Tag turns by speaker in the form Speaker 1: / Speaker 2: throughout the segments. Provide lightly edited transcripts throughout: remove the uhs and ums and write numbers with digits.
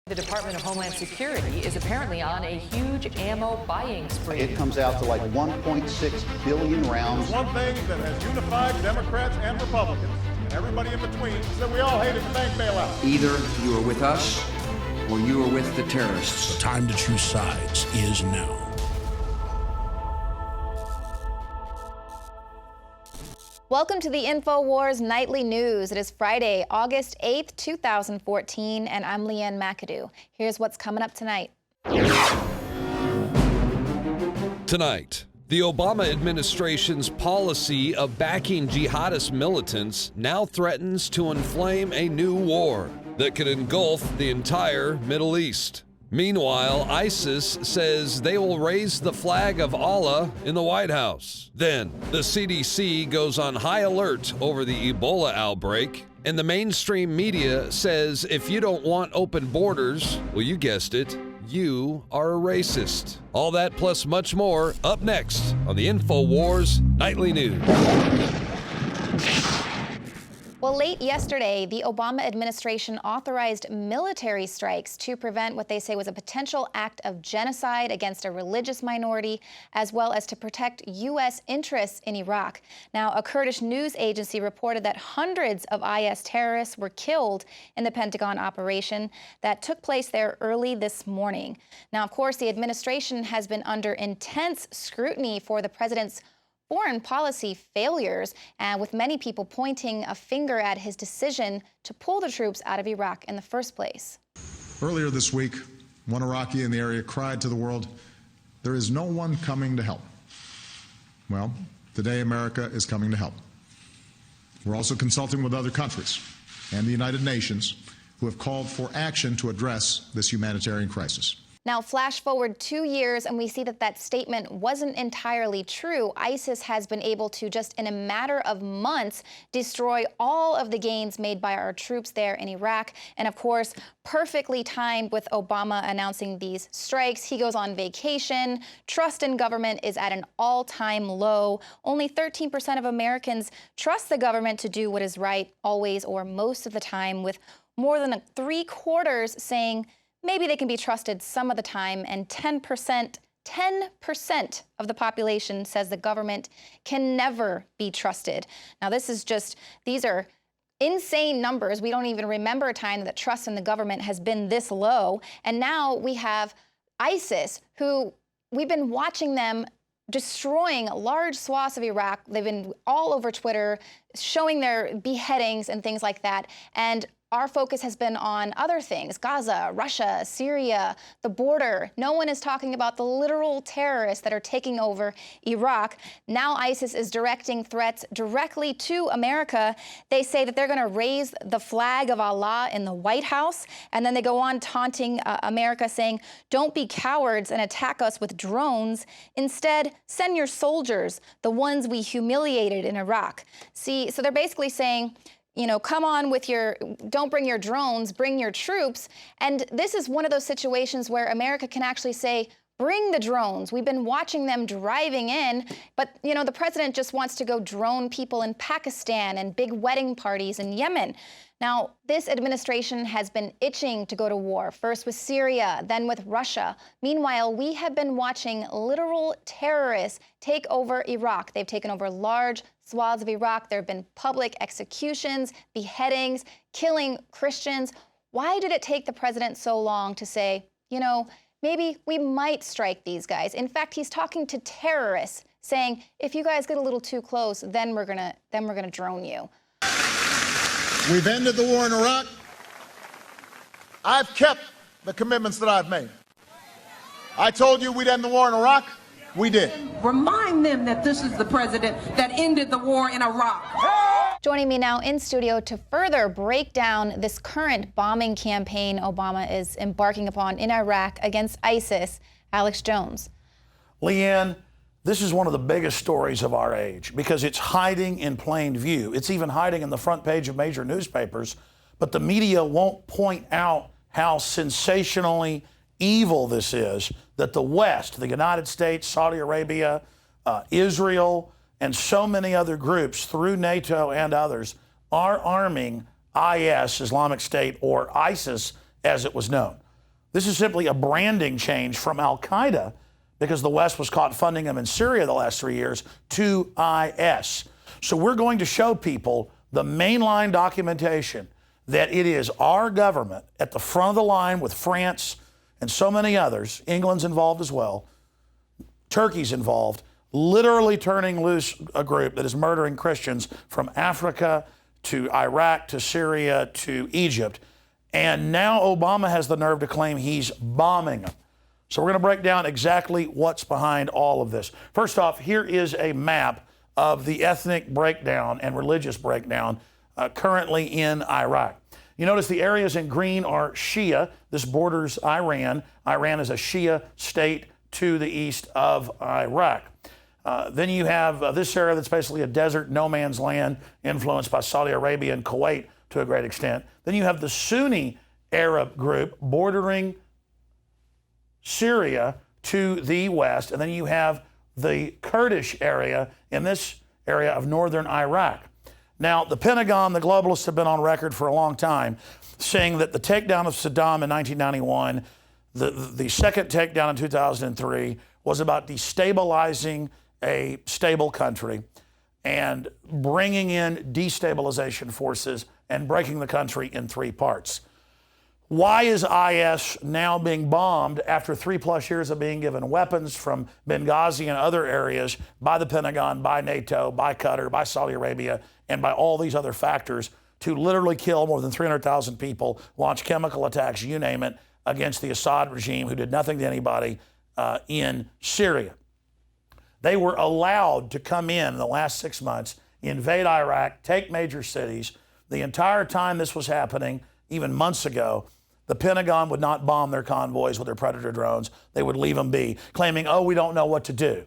Speaker 1: The Department of Homeland Security is apparently on a huge ammo buying spree.
Speaker 2: It comes out to like 1.6 billion rounds.
Speaker 3: One thing that has unified Democrats and Republicans, and everybody in between, is that we all hated the bank bailout.
Speaker 4: Either you are with us or you are with the terrorists.
Speaker 5: The time to choose sides is now.
Speaker 6: Welcome to the InfoWars Nightly News. It is Friday, August 8th, 2014, and I'm Leanne McAdoo. Here's what's coming up tonight.
Speaker 7: Tonight, the Obama administration's policy of backing jihadist militants now threatens to inflame a new war that could engulf the entire Middle East. Meanwhile, ISIS says they will raise the flag of Allah in the White House. Then, the CDC goes on high alert over the Ebola outbreak, and the mainstream media says if you don't want open borders, well, you guessed it, you are a racist. All that plus much more up next on the InfoWars Nightly News.
Speaker 6: Well, late yesterday, the Obama administration authorized military strikes to prevent what they say was a potential act of genocide against a religious minority, as well as to protect U.S. interests in Iraq. Now, a Kurdish news agency reported that hundreds of IS terrorists were killed in the Pentagon operation that took place there early this morning. Now, of course, the administration has been under intense scrutiny for the president's foreign policy failures, with many people pointing a finger at his decision to pull the troops out of Iraq in the first place.
Speaker 8: Earlier this week, one Iraqi in the area cried to the world, "There is no one coming to help." Well, today America is coming to help. We're also consulting with other countries and the United Nations who have called for action to address this humanitarian crisis.
Speaker 6: Now, flash forward 2 years, and we see that that statement wasn't entirely true. ISIS has been able to, just in a matter of months, destroy all of the gains made by our troops there in Iraq. And of course, perfectly timed with Obama announcing these strikes. He goes on vacation. Trust in government is at an all-time low. Only 13% of Americans trust the government to do what is right always or most of the time, with more than 3/4 saying maybe they can be trusted some of the time, and 10% of the population says the government can never be trusted. Now, these are insane numbers. We don't even remember a time that trust in the government has been this low. And now we have ISIS, who we've been watching them destroying large swaths of Iraq. They've been all over Twitter showing their beheadings and things like that. And our focus has been on other things: Gaza, Russia, Syria, the border. No one is talking about the literal terrorists that are taking over Iraq. Now ISIS is directing threats directly to America. They say that they're going to raise the flag of Allah in the White House, and then they go on taunting America, saying, "Don't be cowards and attack us with drones. Instead, send your soldiers, the ones we humiliated in Iraq." See, so they're basically saying, come on with don't bring your drones, bring your troops. And this is one of those situations where America can actually say, bring the drones. We've been watching them driving in, but, the president just wants to go drone people in Pakistan and big wedding parties in Yemen. Now, this administration has been itching to go to war, first with Syria, then with Russia. Meanwhile, we have been watching literal terrorists take over Iraq. They've taken over large swaths of Iraq. There have been public executions, beheadings, killing Christians. Why did it take the president so long to say, maybe we might strike these guys? In fact, he's talking to terrorists, saying, if you guys get a little too close, then we're gonna drone you.
Speaker 3: We've ended the war in Iraq. I've kept the commitments that I've made. I told you we'd end the war in Iraq. We did.
Speaker 9: Remind them that this is the president that ended the war in Iraq.
Speaker 6: Joining me now in studio to further break down this current bombing campaign Obama is embarking upon in Iraq against ISIS, Alex Jones.
Speaker 5: Leanne, this is one of the biggest stories of our age because it's hiding in plain view. It's even hiding in the front page of major newspapers, but the media won't point out how sensationally evil this is, that the West, the United States, Saudi Arabia, Israel, and so many other groups through NATO and others are arming IS, Islamic State, or ISIS as it was known. This is simply a branding change from Al-Qaeda, because the West was caught funding them in Syria the last 3 years, to IS. So we're going to show people the mainline documentation that it is our government at the front of the line with France and so many others, England's involved as well, Turkey's involved, literally turning loose a group that is murdering Christians from Africa to Iraq to Syria to Egypt. And now Obama has the nerve to claim he's bombing them. So we're going to break down exactly what's behind all of this. First off, here is a map of the ethnic breakdown and religious breakdown currently in Iraq. You notice the areas in green are Shia. This borders Iran. Iran is a Shia state to the east of Iraq. Then you have this area that's basically a desert, no man's land, influenced by Saudi Arabia and Kuwait to a great extent. Then you have the Sunni Arab group bordering Syria to the west. And then you have the Kurdish area in this area of northern Iraq. Now, the Pentagon, the globalists have been on record for a long time saying that the takedown of Saddam in 1991, the second takedown in 2003, was about destabilizing a stable country and bringing in destabilization forces and breaking the country in three parts. Why is IS now being bombed after 3+ years of being given weapons from Benghazi and other areas by the Pentagon, by NATO, by Qatar, by Saudi Arabia, and by all these other factors to literally kill more than 300,000 people, launch chemical attacks, you name it, against the Assad regime who did nothing to anybody in Syria? They were allowed to come in the last 6 months, invade Iraq, take major cities. The entire time this was happening, even months ago, the Pentagon would not bomb their convoys with their Predator drones. They would leave them be, claiming, oh, we don't know what to do.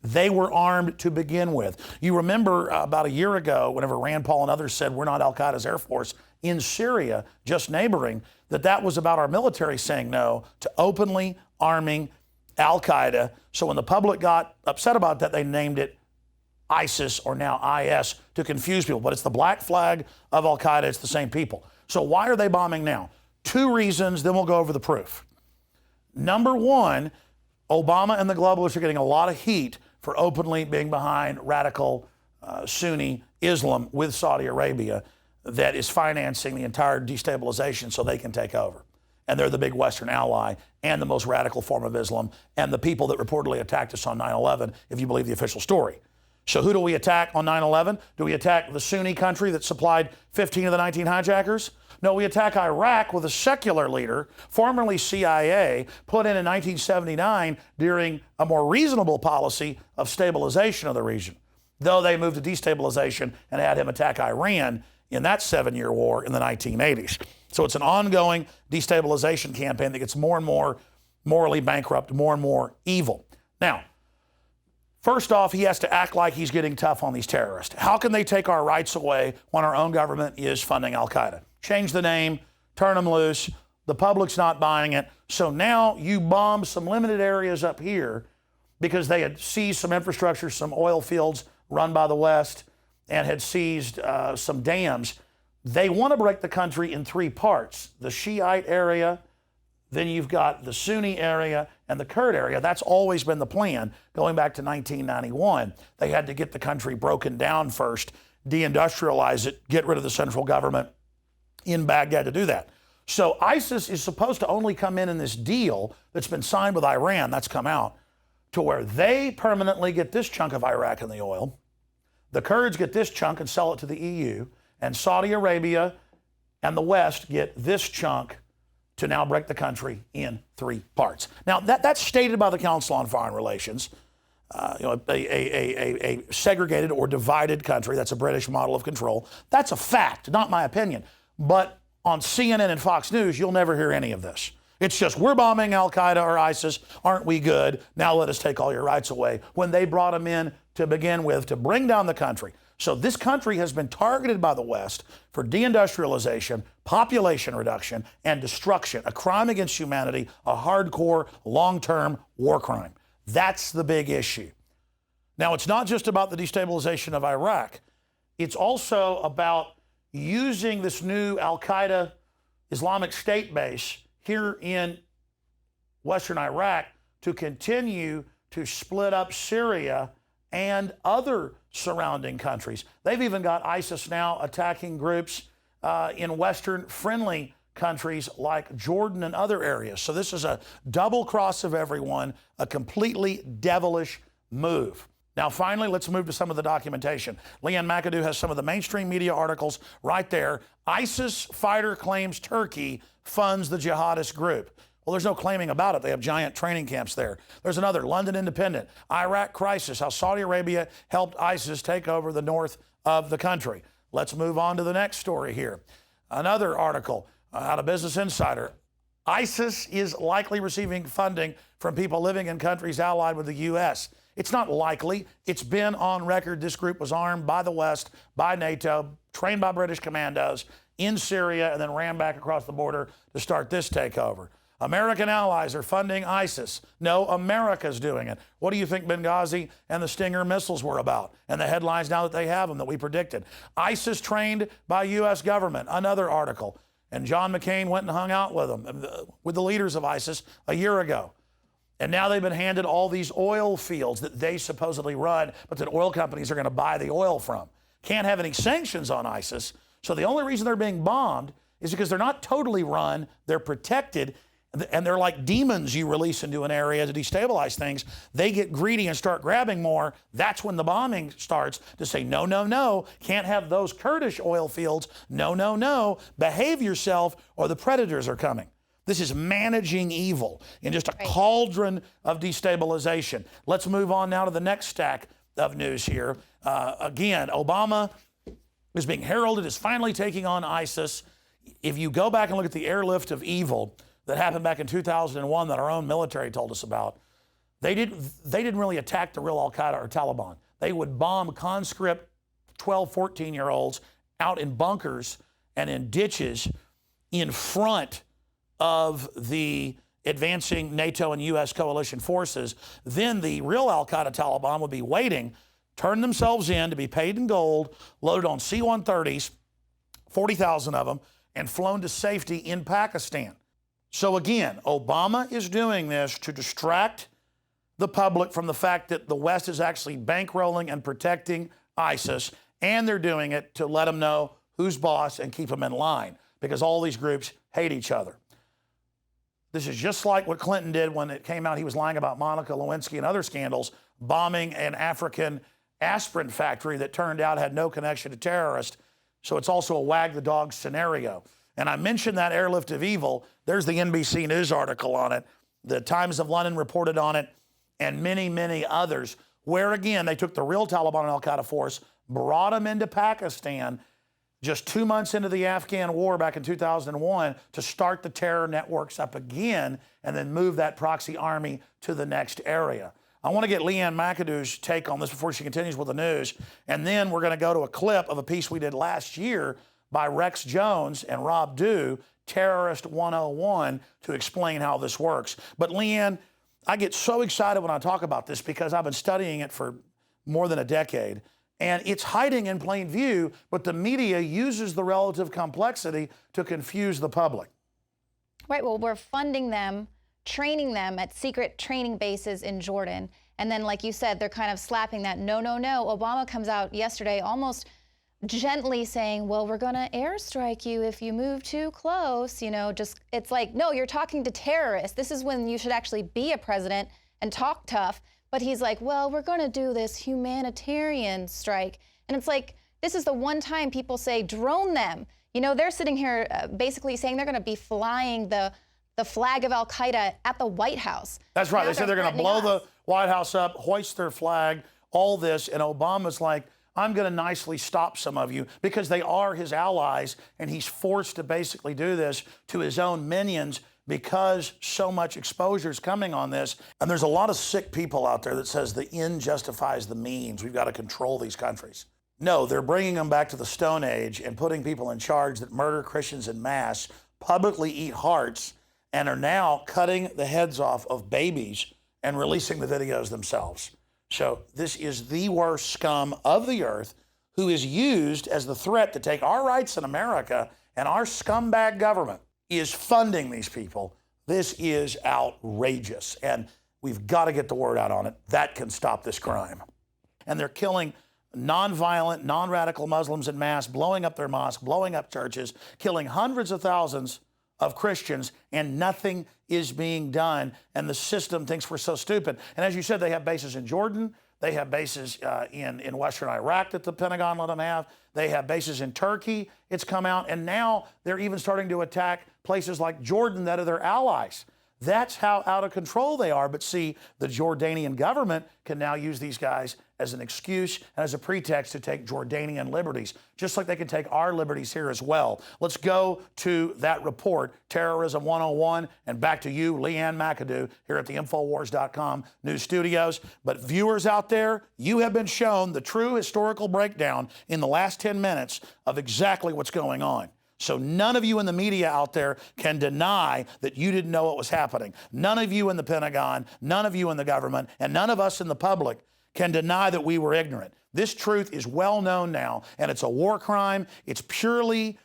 Speaker 5: They were armed to begin with. You remember about a year ago, whenever Rand Paul and others said we're not Al-Qaeda's Air Force in Syria, just neighboring, that was about our military saying no to openly arming Al-Qaeda. So when the public got upset about that, they named it ISIS, or now IS, to confuse people. But it's the black flag of Al-Qaeda. It's the same people. So why are they bombing now? 2 reasons, then we'll go over the proof. Number one, Obama and the globalists are getting a lot of heat for openly being behind radical Sunni Islam with Saudi Arabia that is financing the entire destabilization so they can take over. And they're the big Western ally and the most radical form of Islam and the people that reportedly attacked us on 9/11, if you believe the official story. So who do we attack on 9/11? Do we attack the Sunni country that supplied 15 of the 19 hijackers? No, we attack Iraq with a secular leader, formerly CIA, put in 1979 during a more reasonable policy of stabilization of the region, though they moved to destabilization and had him attack Iran in that 7-year war in the 1980s. So it's an ongoing destabilization campaign that gets more and more morally bankrupt, more and more evil. Now, first off, he has to act like he's getting tough on these terrorists. How can they take our rights away when our own government is funding Al-Qaeda? Change the name, turn them loose. The public's not buying it. So now you bomb some limited areas up here because they had seized some infrastructure, some oil fields run by the West, and had seized some dams. They want to break the country in 3 parts. The Shiite area, then you've got the Sunni area and the Kurd area. That's always been the plan going back to 1991. They had to get the country broken down first, deindustrialize it, get rid of the central government in Baghdad to do that. So ISIS is supposed to only come in this deal that's been signed with Iran, that's come out, to where they permanently get this chunk of Iraq and the oil. The Kurds get this chunk and sell it to the EU. And Saudi Arabia and the West get this chunk to now break the country in 3 parts. Now, that's stated by the Council on Foreign Relations. A segregated or divided country, that's a British model of control. That's a fact, not my opinion. But on CNN and Fox News, you'll never hear any of this. It's just, we're bombing Al-Qaeda or ISIS. Aren't we good? Now let us take all your rights away. When they brought them in to begin with to bring down the country. So this country has been targeted by the West for deindustrialization, population reduction, and destruction, a crime against humanity, a hardcore, long-term war crime. That's the big issue. Now, it's not just about the destabilization of Iraq. It's also about using this new Al-Qaeda Islamic State base here in Western Iraq to continue to split up Syria and other surrounding countries. They've even got ISIS now attacking groups in Western friendly countries like Jordan and other areas. So this is a double cross of everyone, a completely devilish move. Now, finally, let's move to some of the documentation. Leanne McAdoo has some of the mainstream media articles right there. ISIS fighter claims Turkey funds the jihadist group. Well, there's no claiming about it. They have giant training camps there. There's another, London Independent, Iraq crisis, how Saudi Arabia helped ISIS take over the north of the country. Let's move on to the next story here. Another article out of Business Insider. ISIS is likely receiving funding from people living in countries allied with the U.S. It's not likely. It's been on record. This group was armed by the West, by NATO, trained by British commandos in Syria, and then ran back across the border to start this takeover. American allies are funding ISIS. No, America's doing it. What do you think Benghazi and the Stinger missiles were about? And the headlines now that they have them that we predicted. ISIS trained by U.S. government, another article. And John McCain went and hung out with them, with the leaders of ISIS a year ago. And now they've been handed all these oil fields that they supposedly run, but that oil companies are going to buy the oil from. Can't have any sanctions on ISIS. So the only reason they're being bombed is because they're not totally run, they're protected, and they're like demons you release into an area to destabilize things. They get greedy and start grabbing more. That's when the bombing starts to say, no, no, no, can't have those Kurdish oil fields. No, no, no, behave yourself or the predators are coming. This is managing evil in just a cauldron of destabilization. Let's move on now to the next stack of news here. Again, Obama is being heralded as finally taking on ISIS. If you go back and look at the airlift of evil that happened back in 2001 that our own military told us about, they didn't really attack the real Al-Qaeda or Taliban. They would bomb conscript 12, 14-year-olds out in bunkers and in ditches in front of the advancing NATO and U.S. coalition forces. Then the real Al-Qaeda Taliban would be waiting, turn themselves in to be paid in gold, loaded on C-130s, 40,000 of them, and flown to safety in Pakistan. So again, Obama is doing this to distract the public from the fact that the West is actually bankrolling and protecting ISIS, and they're doing it to let them know who's boss and keep them in line, because all these groups hate each other. This is just like what Clinton did when it came out he was lying about Monica Lewinsky and other scandals, bombing an African aspirin factory that turned out had no connection to terrorists. So it's also a wag the dog scenario. And I mentioned that airlift of evil. There's the NBC News article on it. The Times of London reported on it, and many, many others, where again, they took the real Taliban and Al-Qaeda force, brought them into Pakistan just 2 months into the Afghan war back in 2001 to start the terror networks up again and then move that proxy army to the next area. I want to get Leanne McAdoo's take on this before she continues with the news. And then we're going to go to a clip of a piece we did last year by Rex Jones and Rob Dew, Terrorist 101, to explain how this works. But Leanne, I get so excited when I talk about this because I've been studying it for more than a decade. And it's hiding in plain view, but the media uses the relative complexity to confuse the public.
Speaker 6: Right, well, we're funding them, training them at secret training bases in Jordan. And then, like you said, they're kind of slapping that, no, no, no. Obama comes out yesterday almost gently saying, well, we're going to airstrike you if you move too close. You know, just, it's like, no, you're talking to terrorists. This is when you should actually be a president and talk tough. But he's like, well, we're going to do this humanitarian strike. And it's like, this is the one time people say, drone them. You know, they're sitting here basically saying they're going to be flying the flag of Al-Qaeda at the White House.
Speaker 5: That's right. They said they're going to blow the White House up, hoist their flag, all this. And Obama's like, I'm going to nicely stop some of you because they are his allies. And he's forced to basically do this to his own minions because so much exposure is coming on this. And there's a lot of sick people out there that says the end justifies the means. We've got to control these countries. No, they're bringing them back to the Stone Age and putting people in charge that murder Christians en masse, publicly eat hearts, and are now cutting the heads off of babies and releasing the videos themselves. So this is the worst scum of the earth who is used as the threat to take our rights in America, and our scumbag government is funding these people. This is outrageous, and we've got to get the word out on it. That can stop this crime. And they're killing non-violent, non-radical Muslims en masse, blowing up their mosques, blowing up churches, killing hundreds of thousands of Christians, and nothing is being done. And the system thinks we're so stupid. And as you said, they have bases in Jordan. They have bases in Western Iraq that the Pentagon let them have. They have bases in Turkey. It's come out. And now they're even starting to attack places like Jordan that are their allies. That's how out of control they are. But see, the Jordanian government can now use these guys as an excuse and as a pretext to take Jordanian liberties, just like they can take our liberties here as well. Let's go to that report, Terrorism 101, and back to you, Leanne McAdoo, here at the Infowars.com news studios. But viewers out there, you have been shown the true historical breakdown in the last 10 minutes of exactly what's going on. So none of you in the media out there can deny that you didn't know what was happening. None of you in the Pentagon, none of you in the government, and none of us in the public can deny that we were ignorant. This truth is well known now, and it's a war crime. It's purely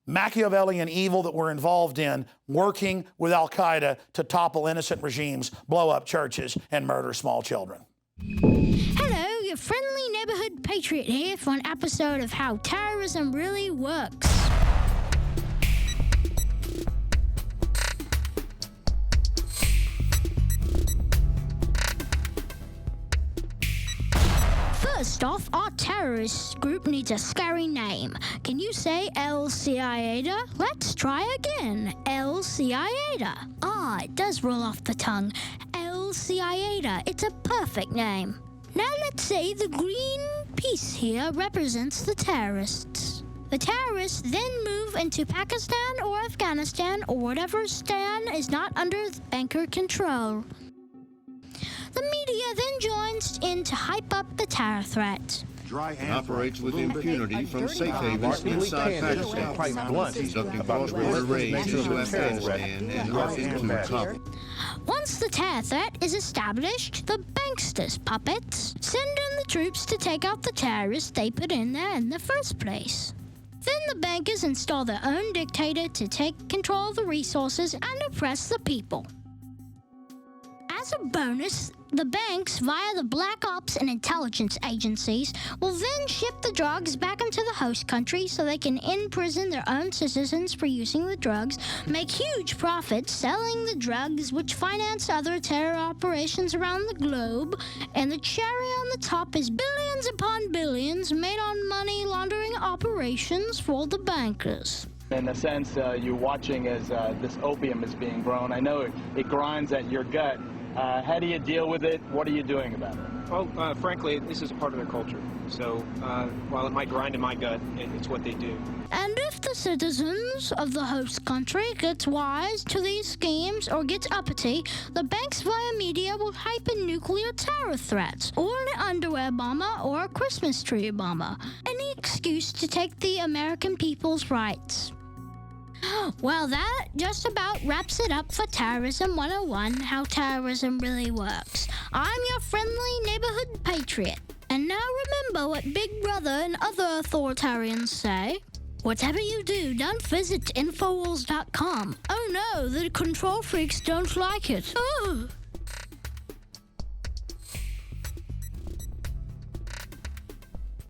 Speaker 5: Machiavellian evil that we're involved in, working with Al-Qaeda to topple innocent regimes, blow up churches, and murder small children.
Speaker 10: Hello, your friendly neighborhood patriot here for an episode of How Terrorism Really Works. First off, our terrorist group needs a scary name. Can you say Al-Qaeda? Let's try again. Al-Qaeda. Ah, it does roll off the tongue. Al-Qaeda. It's a perfect name. Now let's say the green piece here represents the terrorists. The terrorists then move into Pakistan or Afghanistan or whatever stan is not under banker control. The media then joins in to hype up the terror threat.
Speaker 11: Operates with impunity from safe havens inside Pakistan, conducting cross-border raids into Afghanistan and into Kabul.
Speaker 10: Once the terror threat is established, the banksters puppets send in the troops to take out the terrorists they put in there in the first place. Then the bankers install their own dictator to take control of the resources and oppress the people. As a bonus, the banks, via the black ops and intelligence agencies, will then ship the drugs back into the host country so they can imprison their own citizens for using the drugs, make huge profits selling the drugs, which finance other terror operations around the globe, and the cherry on the top is billions upon billions made on money laundering operations for the bankers.
Speaker 12: In a sense, you're watching as this opium is being grown. I know it grinds at your gut. How do you deal with it? What are you doing about it?
Speaker 13: Well, frankly, this is a part of their culture. So while it might grind in my gut, it's what they do.
Speaker 10: And if the citizens of the host country gets wise to these schemes or gets uppity, the banks via media will hype in nuclear terror threats, or an underwear bomber, or a Christmas tree bomber. Any excuse to take the American people's rights. Well, that just about wraps it up for Terrorism 101, How Terrorism Really Works. I'm your friendly neighborhood patriot. And now remember what Big Brother and other authoritarians say. Whatever you do, don't visit Infowars.com. Oh no, the control freaks don't like it. Oh.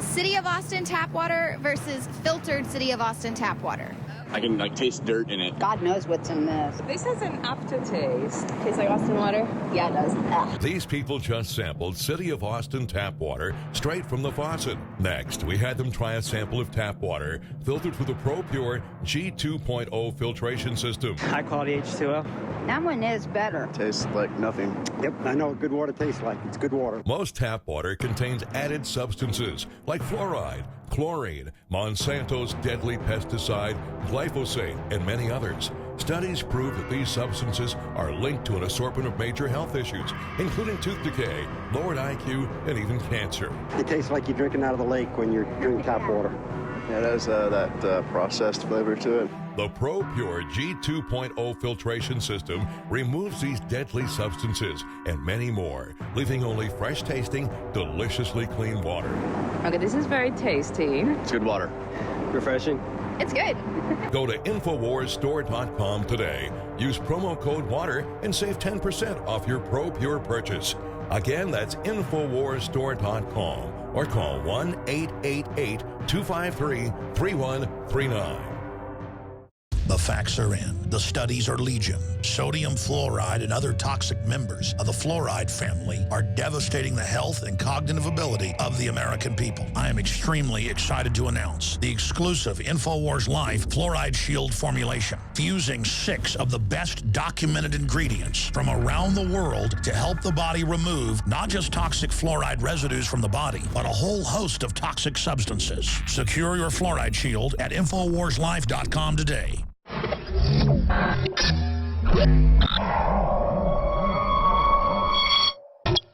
Speaker 6: City of Austin tap water versus filtered City of Austin tap water.
Speaker 14: I can taste dirt in it.
Speaker 15: God knows what's in this.
Speaker 16: This has an aftertaste. Tastes like Austin water?
Speaker 15: Yeah, it does. Ugh.
Speaker 17: These people just sampled City of Austin tap water straight from the faucet. Next, we had them try a sample of tap water filtered through the ProPure G2.0 filtration system.
Speaker 18: High quality H2O.
Speaker 15: That one is better.
Speaker 19: Tastes like nothing.
Speaker 18: Yep, I know what good water tastes like. It's good water.
Speaker 17: Most tap water contains added substances like fluoride, chlorine, Monsanto's deadly pesticide, glyphosate, and many others. Studies prove that these substances are linked to an assortment of major health issues, including tooth decay, lowered IQ, and even cancer.
Speaker 18: It tastes like you're drinking out of the lake when you're drinking tap water.
Speaker 19: Yeah, it has that processed flavor to it.
Speaker 17: The ProPure G2.0 filtration system removes these deadly substances and many more, leaving only fresh-tasting, deliciously clean water.
Speaker 16: Okay, this is very tasty.
Speaker 19: It's good water.
Speaker 18: Refreshing.
Speaker 16: It's good.
Speaker 17: Go to InfoWarsStore.com today Use promo code WATER and save 10% off your ProPure purchase. Again, that's InfoWarsStore.com or call 1-888-253-3139.
Speaker 5: The facts are in. The studies are legion. Sodium fluoride and other toxic members of the fluoride family are devastating the health and cognitive ability of the American people. I am extremely excited to announce the exclusive InfoWars Life Fluoride Shield formulation, fusing 6 of the best documented ingredients from around the world to help the body remove not just toxic fluoride residues from the body, but a whole host of toxic substances. Secure your fluoride shield at InfoWarsLife.com today.